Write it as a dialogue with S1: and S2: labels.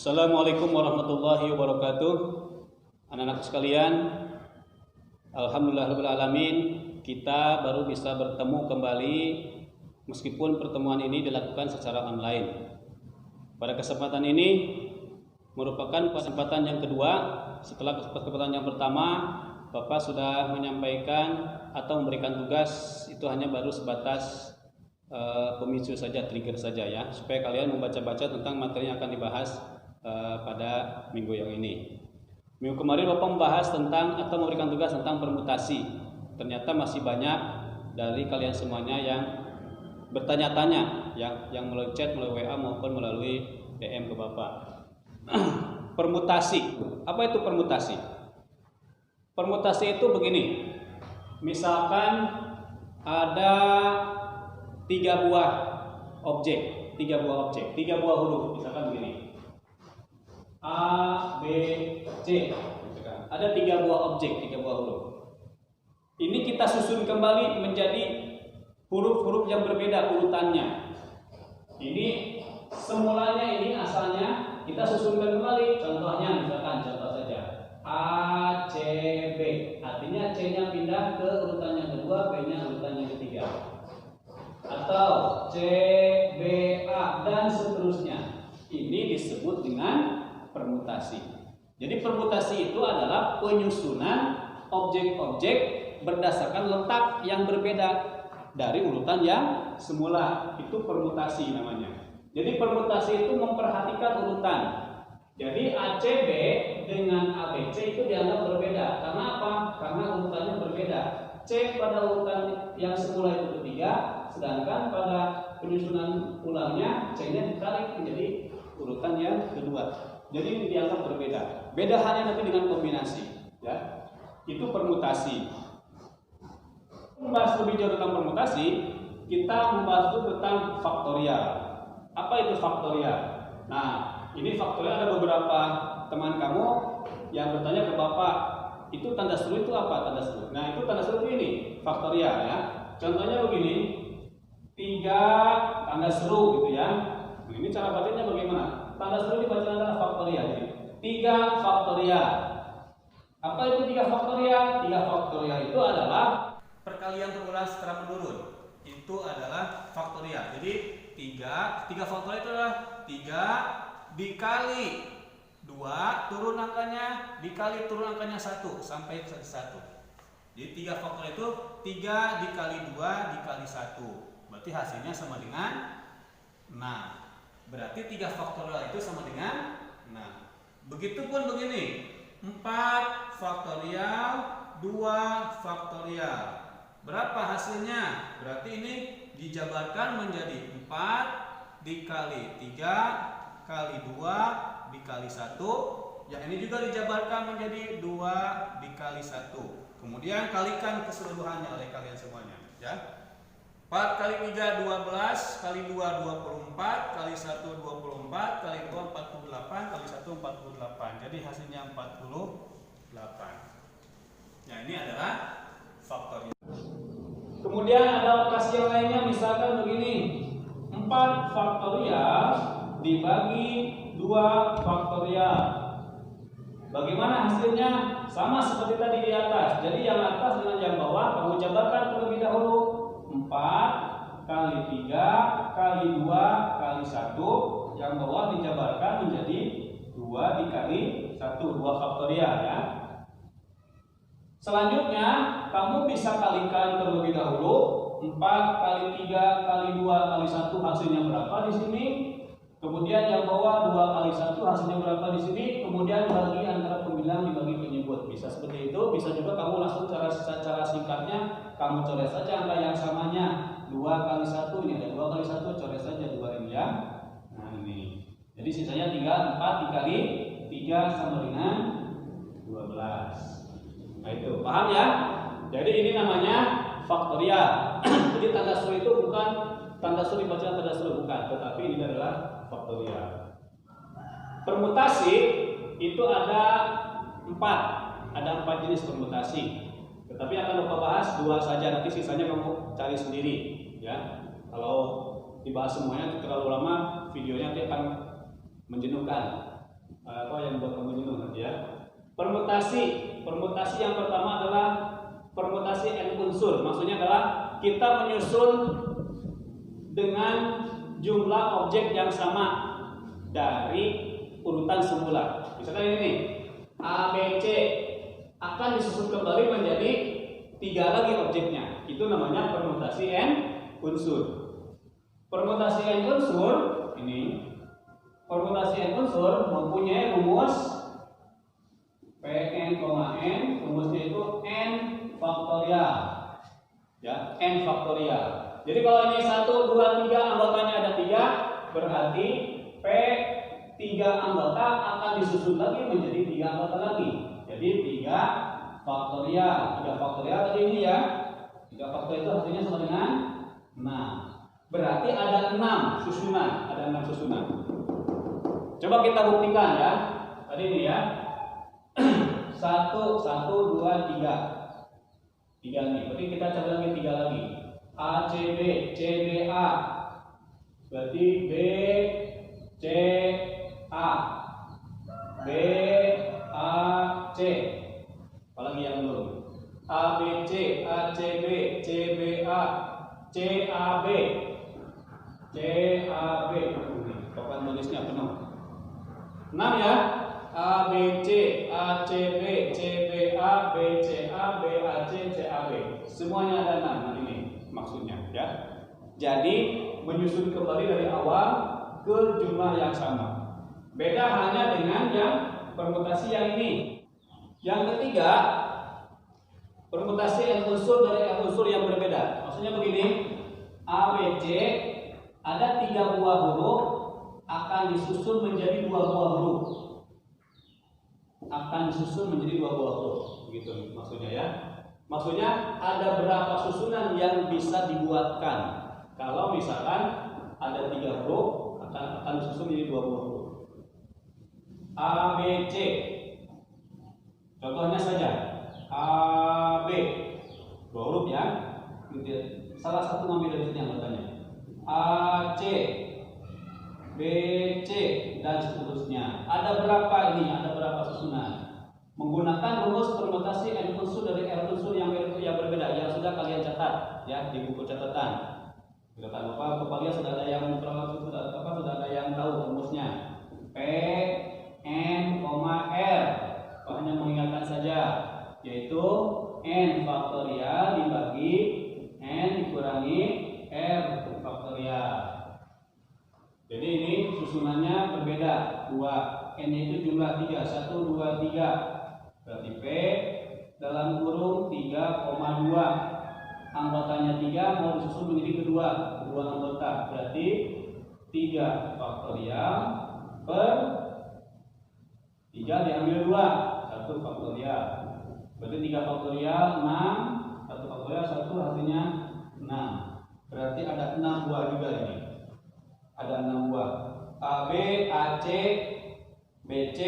S1: Assalamualaikum warahmatullahi wabarakatuh. Anak-anak sekalian, alhamdulillahirrahmanirrahim, kita baru bisa bertemu kembali meskipun pertemuan ini dilakukan secara online. Pada kesempatan ini merupakan kesempatan yang kedua. Setelah kesempatan yang pertama, Bapak sudah menyampaikan atau memberikan tugas, itu hanya baru sebatas pemicu saja, trigger saja ya, supaya kalian membaca-baca tentang materi yang akan dibahas pada minggu yang ini. Minggu kemarin Bapak membahas tentang atau memberikan tugas tentang permutasi. Ternyata masih banyak dari kalian semuanya yang bertanya-tanya, yang melalui chat, melalui WA maupun melalui DM ke Bapak. Permutasi. Apa itu permutasi? Permutasi itu begini. Misalkan ada tiga buah objek, tiga buah huruf, misalkan begini. A, B, C. Ada tiga buah objek, tiga buah huruf. Ini kita susun kembali menjadi huruf-huruf yang berbeda urutannya. Ini semulanya, ini asalnya kita susunkan kembali. Contohnya, misalkan contoh saja A, C, B. Artinya C-nya pindah ke urutan yang kedua, B-nya urutan yang ketiga. Atau C, B, A dan seterusnya. Ini disebut dengan permutasi. Jadi permutasi itu adalah penyusunan objek-objek berdasarkan letak yang berbeda dari urutan yang semula. Itu permutasi namanya. Jadi permutasi itu memperhatikan urutan. Jadi ACB dengan ABC itu dianggap berbeda. Karena apa? Karena urutannya berbeda. C pada urutan yang semula itu ketiga, sedangkan pada penyusunan ulangnya C-nya ditarik menjadi urutan yang kedua. Jadi ini dianggap berbeda. Beda hanya nanti dengan kombinasi, ya. Itu permutasi. Membahas lebih jauh tentang permutasi, kita membahas itu tentang faktorial. Apa itu faktorial? Nah, ini faktorial ada beberapa teman kamu yang bertanya ke Bapak, itu tanda seru itu apa tanda seru? Nah, itu tanda seru ini faktorial ya. Contohnya begini, 3 tanda seru gitu ya. Nah, ini cara bacanya bagaimana? Tanda seru dibaca adalah faktorial. 3 faktorial. Apa itu 3 faktorial? 3 faktorial itu adalah perkalian berulang secara menurun. Itu adalah faktorial. Jadi 3 faktorial itu adalah 3 dikali 2 turun angkanya dikali turun angkanya 1 sampai 1. Jadi 3 faktorial itu 3 dikali 2 dikali 1. Berarti hasilnya sama dengan 6. Berarti 3 faktorial itu sama dengan 6. Begitupun begini, 4 faktorial 2 faktorial. Berapa hasilnya? Berarti ini dijabarkan menjadi 4 dikali 3 kali 2 dikali 1. Yang ini juga dijabarkan menjadi 2 dikali 1. Kemudian kalikan keseluruhannya oleh kalian semuanya, ya. 4 kali 3 12, kali 2 24, kali 1 24, kali 2 48, kali 1 48. Jadi hasilnya 48. Nah, ini adalah faktorial. Kemudian ada operasi yang lainnya, misalkan begini. 4 faktorial dibagi 2 faktorial. Bagaimana hasilnya? Sama seperti tadi di atas. Jadi yang atas dengan yang bawah kamu jabarkan terlebih dahulu. 4 kali 3 kali 2 kali 1. Yang bawah dijabarkan menjadi 2 dikali 1, 2 faktorial ya. Selanjutnya kamu bisa kalikan terlebih dahulu. 4 kali 3 kali 2 kali 1 hasilnya berapa di sini? Kemudian yang bawah 2 kali 1 hasilnya berapa di sini? Kemudian bagi antara pembilang dibagi penyebut. Bisa seperti itu. Bisa juga kamu langsung cara singkatnya kamu coret saja angka yang samanya. 2 kali 1 ini ada 2 kali 1, coret saja 2 ini ya. Nah ini. Jadi sisanya 3, 4 dikali 3 sama dengan 12. Nah itu, paham ya? Jadi ini namanya faktorial. Jadi tanda seru itu bukan tanda seru dibaca tanda seru, bukan, tetapi ini adalah faktorial. Permutasi itu ada 4 jenis permutasi. Tetapi akan Bapak bahas 2 saja, nanti sisanya kamu cari sendiri ya. Kalau dibahas semuanya terlalu lama, videonya nanti akan menjenuhkan. apa yang buat kamu jenuh nanti ya. Permutasi yang pertama adalah permutasi n unsur. Maksudnya adalah kita menyusun dengan jumlah objek yang sama dari urutan semula. Misalkan ini nih, A, B, C akan disusun kembali menjadi 3 lagi objeknya. Itu namanya permutasi n unsur. Permutasi n unsur ini, permutasi n unsur mempunyai rumus Pn, n, rumusnya itu n faktorial. Ya, n faktorial. Jadi kalau ini 1, 2, 3 anggotanya ada 3, berarti P 3 anggota akan disusun lagi menjadi 3 anggota lagi. Jadi 3 faktorial. 3 faktorial tadi ini ya. 3 faktorial itu hasilnya sama dengan 6. Berarti ada 6 susunan. Ada 6 susunan. Coba kita buktikan ya. Tadi ini ya. 1, 1, 2, 3. 3 nih. Berarti kita cari lagi 3 lagi. A, C, B, C, B, A. Berarti B, C, A, B, A, C. Apalagi yang belum? A, B, C, A, C, B, C, B, A, C, A, B, C, A, B. Papan tulisnya penuh. 6 ya. A, B, C, A, C, B, C, B, A, B, C, A, B, A, C, C, A, B. Semuanya ada 6 nah ini maksudnya ya. Jadi menyusun kembali dari awal ke jumlah yang sama. Beda hanya dengan yang permutasi yang ini. Yang ketiga, permutasi n unsur dari n unsur yang berbeda. Maksudnya begini, A, B, C ada 3 buah huruf akan disusun menjadi 2 buah huruf. Akan disusun menjadi 2 buah huruf. Begitu maksudnya ya. Maksudnya ada berapa susunan yang bisa dibuatkan. Kalau misalkan ada 3 huruf akan disusun menjadi 2 buah huruf. A, B, C. Contohnya saja A, B. 2 huruf ya. Salah satu ngambil dari sini anggotanya. A, C, B, C dan seterusnya. Ada berapa ini? Ada berapa susunan? Menggunakan rumus permutasi n unsur dari r unsur yang berbeda yang sudah kalian catat ya di buku catatan. Sudah lupa kalian sudah ada yang sudah ada yang tahu rumusnya. P n, r. Hanya mengingatkan saja yaitu n faktorial dibagi n dikurangi r faktorial. Jadi ini susunannya berbeda. 2 n itu jumlah 3 1, 2, 3. Berarti P dalam kurung 3,2 anggotanya 3 mau disusun menjadi kedua anggota. Berarti 3 faktorial per 3 diambil 2 1 faktorial. Berarti 3 faktorial 6 1 faktorial 1 hasilnya 6. Berarti ada 6 buah juga ini. Ada 6 buah. AB, AC, BC,